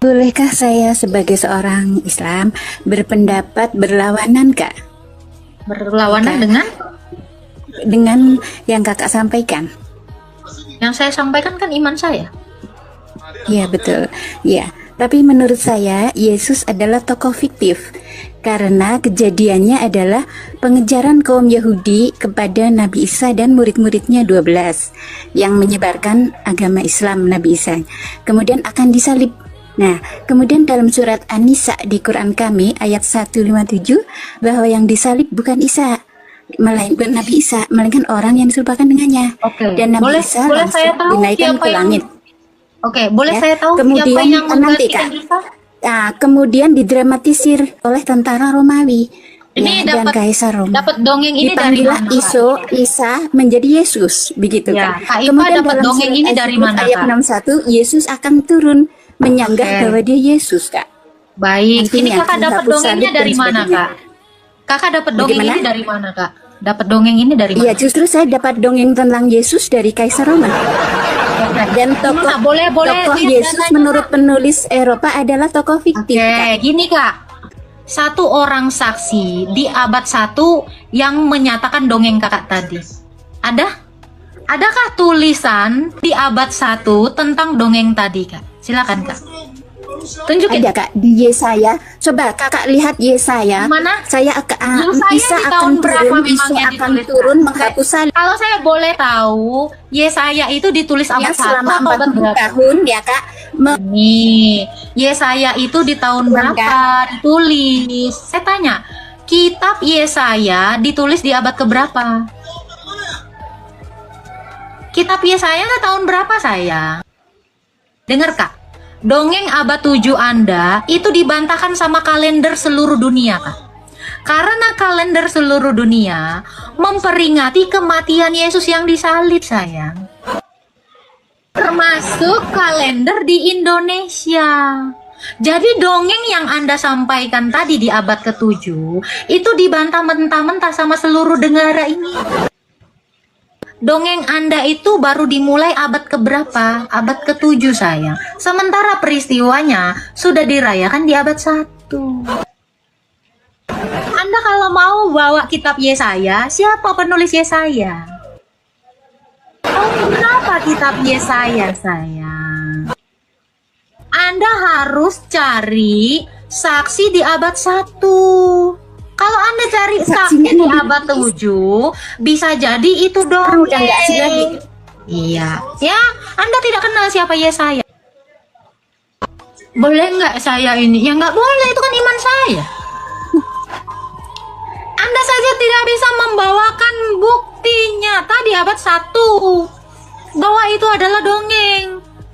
Bolehkah saya sebagai seorang Islam berpendapat berlawanan, Kak? Berlawanan Dengan yang Kakak sampaikan? yang saya sampaikan kan iman saya. Ya, betul. Ya, tapi menurut saya Yesus adalah tokoh fiktif karena kejadiannya adalah pengejaran kaum Yahudi kepada Nabi Isa dan murid-muridnya 12 yang menyebarkan agama Islam Nabi Isa. Kemudian akan disalib. Nah, kemudian dalam surat An-Nisa di Quran kami ayat 157 bahwa yang disalib bukan Isa, melainkan Nabi Isa, melainkan orang yang diserupakan dengannya. Oke. Dan Nabi Isa Boleh saya tahu dinaikkan siapa ke langit. Oke, boleh Ya, saya tahu kemudian siapa yang nanti, menggantikan Kak. Isa? Nah, kemudian didramatisir oleh tentara Romawi. Ini Dan Kaisar Roma. dapat dongeng ini dari Dipanggillah mana, Kak? Isa menjadi Yesus, begitu Ya, kan. Kak Ipa dapat dalam dongeng surat ini dari Al-Qur'an mana, ayat Kak? 61 Yesus akan turun menyanggah Oke. bahwa dia Yesus, Kak. Baik, ini Nantinya Kakak dapat menghapus dongengnya salib dan dari mana, sebagainya. Kak? Kakak dapat dongeng Bagaimana? ini dari mana, Kak? Dapat dongeng ini dari Iya, mana? justru saya dapat dongeng tentang Yesus dari Kaisar Roma. Dan tokoh Gimana? Boleh tokoh lihat Yesus datanya, menurut penulis Eropa adalah tokoh fiktif, Oke, Kak. gini Kak. Satu orang saksi di abad 1 yang menyatakan dongeng Kakak tadi. Ada? Adakah tulisan di abad 1 tentang dongeng tadi, Kak? Silakan, Kak. Tunjukin. Ada, Kak, di Yesaya. Coba Kakak lihat Yesaya. Mana? Saya Yesaya Isa di akan tahun berapa turun, memang Isa yang akan ditulis, turun Kak? menghapus salib. Kalau saya boleh tahu, Yesaya itu ditulis abad Yang 1 selama atau abad 40 berapa? tahun ya, Kak. Nih, Yesaya itu di tahun Enggak. berapa ditulis? Saya tanya, kitab Yesaya ditulis di abad keberapa? Kitab Yesaya tahun berapa, sayang? Dengar, Kak. Dongeng abad 7 Anda itu dibantahkan sama kalender seluruh dunia, Kak. Karena kalender seluruh dunia memperingati kematian Yesus yang disalib, sayang. Termasuk kalender di Indonesia. Jadi dongeng yang Anda sampaikan tadi di abad ke-7 itu dibantah mentah-mentah sama seluruh negara ini. Dongeng Anda itu baru dimulai abad keberapa? Abad ke-7, sayang. Sementara peristiwanya sudah dirayakan di abad 1. Anda kalau mau bawa kitab Yesaya, siapa penulis Yesaya? Oh, kenapa kitab Yesaya, sayang? Anda harus cari saksi di abad 1. Kalau Anda cari saksi di abad 7, bisa jadi itu dongeng. Udah nggak asik lagi. Iya. Ya, Anda tidak kenal siapa Yesaya. Boleh nggak saya ini? Ya nggak boleh, itu kan iman saya. Anda saja tidak bisa membawakan bukti nyata di abad 1 bahwa itu adalah dongeng.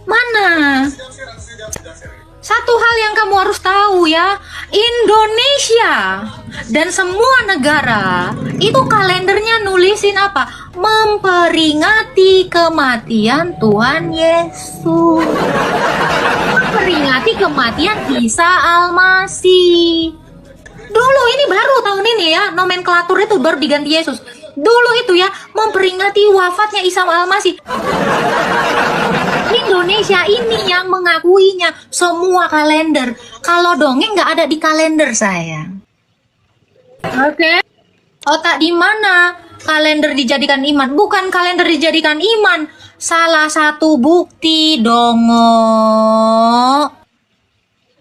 Mana? Satu hal yang kamu harus tahu ya, Indonesia dan semua negara itu kalendernya nulisin apa? Memperingati kematian Tuhan Yesus. Memperingati kematian Isa Al-Masih. Dulu ini baru tahun ini ya, nomenklatur itu baru diganti Yesus. Dulu itu ya, memperingati wafatnya Isa Al-Masih. Indonesia ini yang mengakuinya semua kalender. Kalau dongeng nggak ada di kalender, sayang. Oke. Otak di mana kalender dijadikan iman? Bukan kalender dijadikan iman. Salah satu bukti dongo.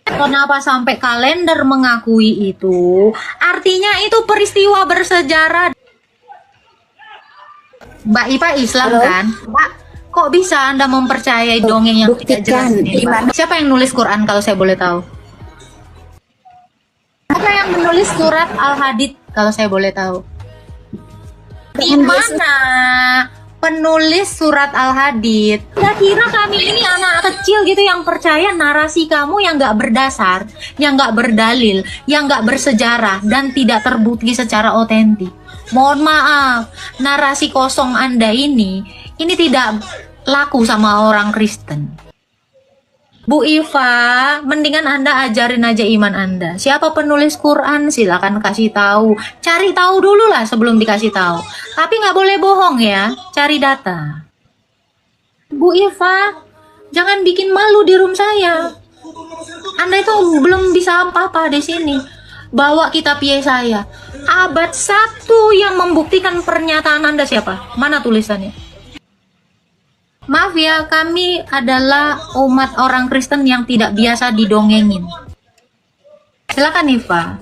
Kenapa sampai kalender mengakui itu? Artinya itu peristiwa bersejarah. Mbak Ipa Islam Halo? kan? Mbak, kok bisa Anda mempercayai dongeng yang tidak jelas Buktikan ini, di Mbak? mana? Siapa yang nulis Quran kalau saya boleh tahu? Siapa yang menulis surat Al-Hadid kalau saya boleh tahu? Di mana penulis surat Al-Hadid? Nggak kira kami ini anak kecil gitu yang percaya narasi kamu yang nggak berdasar, yang nggak berdalil, yang nggak bersejarah dan tidak terbukti secara otentik. Mohon maaf, narasi kosong Anda ini tidak laku sama orang Kristen. Bu Iva, mendingan Anda ajarin aja iman Anda. Siapa penulis Quran? Silakan kasih tahu. Cari tahu dulu lah sebelum dikasih tahu. Tapi nggak boleh bohong ya. Cari data. Bu Iva, jangan bikin malu di room saya. Anda itu belum bisa apa-apa di sini. Bawa kitab Yesaya. Abad 1 yang membuktikan pernyataan Anda siapa? Mana tulisannya? Maaf ya, kami adalah umat orang Kristen yang tidak biasa didongengin. Silakan Iva.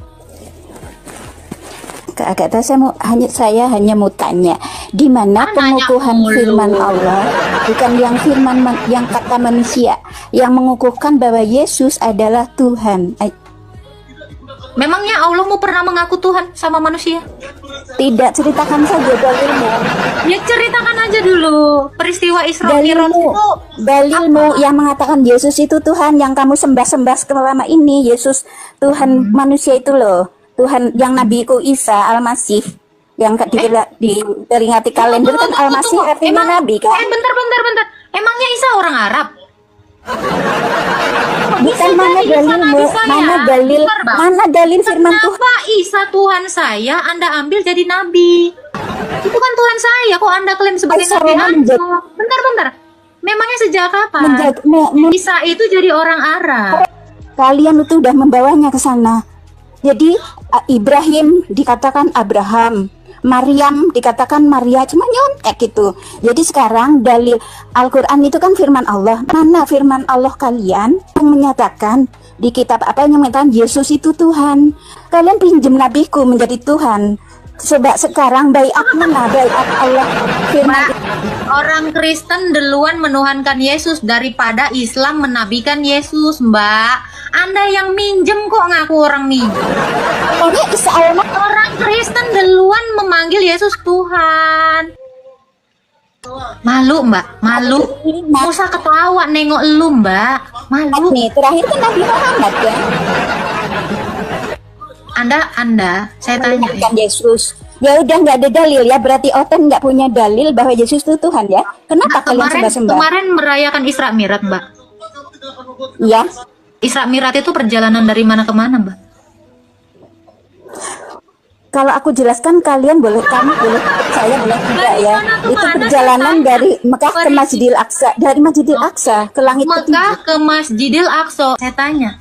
Kak Agata, saya hanya mau tanya, di mana pengukuhan firman Allah, bukan yang firman yang kata manusia, yang mengukuhkan bahwa Yesus adalah Tuhan. Memangnya Allah mau pernah mengaku Tuhan sama manusia? Tidak, ceritakan saja dalilmu. Ya ceritakan aja dulu peristiwa Isra Mi'raj itu. Dalilmu yang mengatakan Yesus itu Tuhan yang kamu sembah-sembah selama ini. Yesus Tuhan manusia itu loh. Tuhan yang Nabiku Isa Al-Masih yang diperingati kalender kan Al-Masih artinya Nabi kan? Bentar. Emangnya Isa orang Arab? Bukan, mana dalil firman Tuhan? Kenapa Isa Tuhan saya Anda ambil jadi Nabi? Itu kan Tuhan saya, kok Anda klaim sebagai Nabi? Bentar. Memangnya sejak kapan? Isa itu jadi orang Arab. Kalian itu udah membawanya ke sana. Jadi Ibrahim dikatakan Abraham, Maryam dikatakan Maria, cuma nyontek gitu. Jadi sekarang dalil Al-Quran itu kan firman Allah. Mana firman Allah kalian yang menyatakan di kitab apa yang menyatakan Yesus itu Tuhan? Kalian pinjam nabiku menjadi Tuhan. Coba sekarang baiat mana? Baiat Allah firman. Orang Kristen duluan menuhankan Yesus daripada Islam menabikan Yesus, Mbak. Anda yang minjem kok ngaku orang minjem. Orang Kristen duluan memanggil Yesus Tuhan. Malu, Mbak, malu. Nggak usah ketawa nengok lu, Mbak. Malu. Nih, terakhir kan Nabi Muhammad ya. Anda, saya tanya ya. Yesus. Ya udah nggak ada dalil ya, berarti Oten nggak punya dalil bahwa Yesus itu Tuhan ya. Kenapa kalian sembah-sembah? Kemarin merayakan Isra Mi'raj, Mbak. Ya. Isra Mi'raj itu perjalanan dari mana ke mana, Mbak? Kalau aku jelaskan kamu boleh, saya boleh tidak ya. Itu perjalanan dari Mekah ke Masjidil Aqsa, dari Masjidil Aqsa ke langit Mekah ke Masjidil Aqsa. Saya tanya,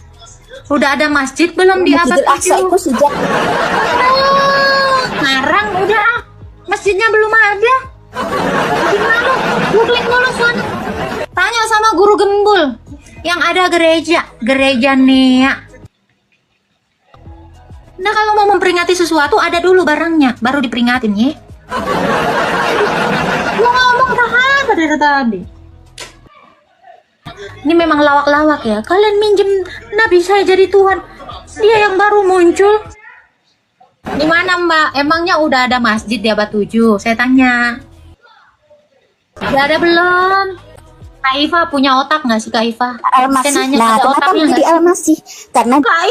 udah ada masjid belum di abad Masjidil Aqsa itu sejak sekarang udah masjidnya belum ada. Gimana? Googling dulu sana. Tanya sama guru gembul yang ada gereja Nea. Nah, kalau mau memperingati sesuatu ada dulu barangnya, baru diperingatin ya. Gua ngomong apa dari tadi? Ini memang lawak-lawak ya. Kalian minjem Nabi saya jadi Tuhan, dia yang baru muncul. Di mana, Mbak? Emangnya udah ada masjid di abad 7? Saya tanya. Udah ada belum? Kak Iva punya otak nggak sih, Kak Iva? Al-Masih. Nah, kenapa menjadi Al-Masih? Karena Kak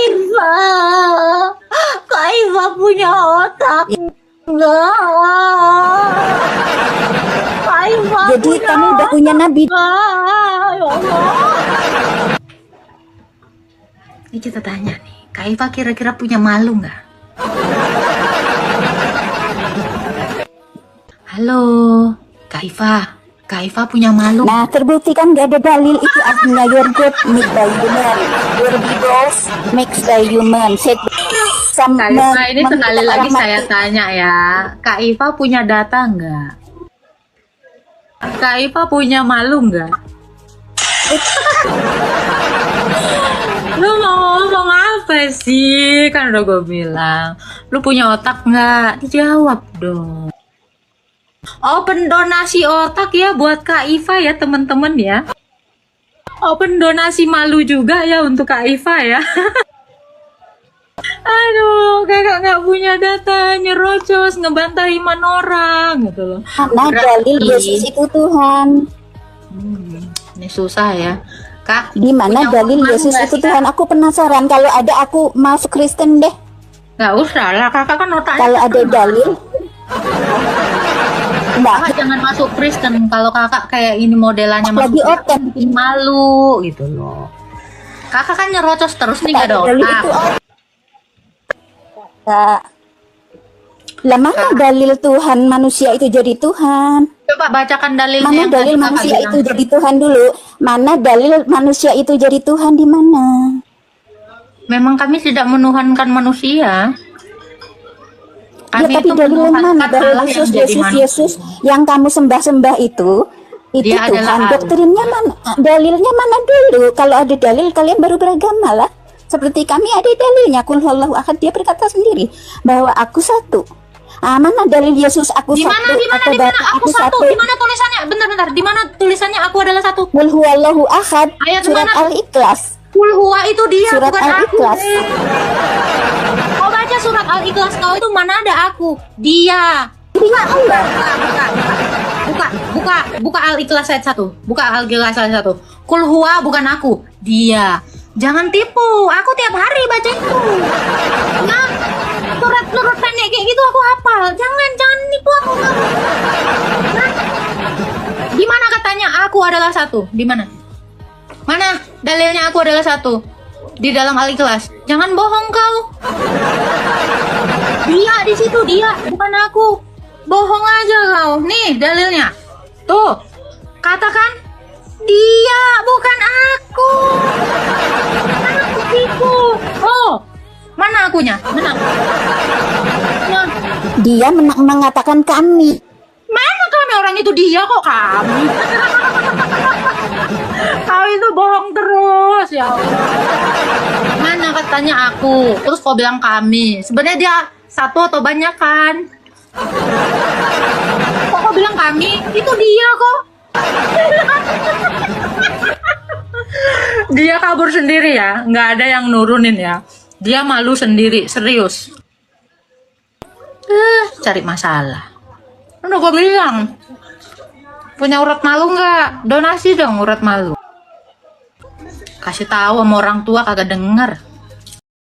Iva punya otak. Enggak. Kak Iva jadi kamu udah punya Nabi. Ya Allah. Ini kita tanya nih, Kak Iva kira-kira punya malu nggak? Halo, Kak Iva. Kak Iva punya malu. Nah, terbukti kan gak ada dalil itu artinya your God made by human, your widows makes by human. Kak Iva, ini sekali lagi saya tanya ya, Kak Iva punya data nggak? Kak Iva punya malu nggak? Lu mau ngomong apa sih? Kan udah gue bilang, lu punya otak nggak? Dijawab dong. Open donasi otak ya buat Kak Iva ya teman-teman ya. Open donasi malu juga ya untuk Kak Iva ya. Aduh, kakak nggak punya data, nyerocos, ngebantah iman orang gitu loh. Nah, dalil Yesus itu Tuhan. Ini susah ya, Kak. Di mana dalil Yesus itu Tuhan? Aku penasaran. Kalau ada aku masuk Kristen deh. Nggak usah lah, kakak kan otaknya. Kalau ada dalil. Kakak jangan masuk Kristen kalau kakak kayak ini modelannya masuk Kristen bikin malu gitu loh. Kakak kan nyerocos terus nih, nggak ada otak. Lah mana dalil Tuhan manusia itu jadi Tuhan? Coba bacakan dalilnya. Mana yang dalil tadi Kakak manusia bilang. itu jadi Tuhan dulu? Mana dalil manusia itu jadi Tuhan di mana? Memang kami tidak menuhankan manusia. Ya Kami tapi itu dalil yang mana? menuhankan Dalil Allah yang jadi manusia. Yesus yang kamu sembah-sembah itu Dia adalah Tuhan. Allah. Doktrinnya mana? Dalilnya mana dulu? Kalau ada dalil kalian baru beragama lah. Seperti kami ada dalilnya. Qul huwallahu ahad, dia berkata sendiri bahwa aku satu. Mana dalil Yesus aku Di mana? satu? Di mana? atau Di mana? Bapa Aku satu. Di mana tulisannya? Bentar. Di mana tulisannya aku adalah satu? Qul huwallahu ahad. Ayat Surat mana? Al-Ikhlas. Qul huwa itu dia, Surat bukan aku. Al-Ikhlas. Kau baca surat Al-Ikhlas kau itu mana ada aku? Dia. Dirinya Allah. Buka Al-Ikhlas ayat 1. Buka Al-Ikhlas ayat 1. Qul huwa bukan aku, dia. Jangan tipu, aku tiap hari baca itu. Nah, surat pendek kayak gitu aku hafal. Jangan nipu aku. Nah, di mana katanya aku adalah satu? Di mana? Mana dalilnya aku adalah satu? Di dalam Al-Ikhlas. Jangan bohong kau. Dia di situ, dia, bukan aku. Bohong aja kau. Nih dalilnya. Tuh. Katakan dia, bukan aku. Aku tipu. Oh. Mana akunya? Mana? Nah, Dia mengatakan kami. mana kami orang itu dia kok kami? Kau itu bohong terus ya Allah. Mana katanya aku? Terus kau bilang kami. Sebenarnya dia satu atau banyak kan? Kok kau bilang kami? Itu dia kok. Dia kabur sendiri ya, nggak ada yang nurunin ya. Dia malu sendiri, serius. Cari masalah. Udah gue bilang, punya urat malu nggak? Donasi dong urat malu. Kasih tahu sama orang tua kagak denger.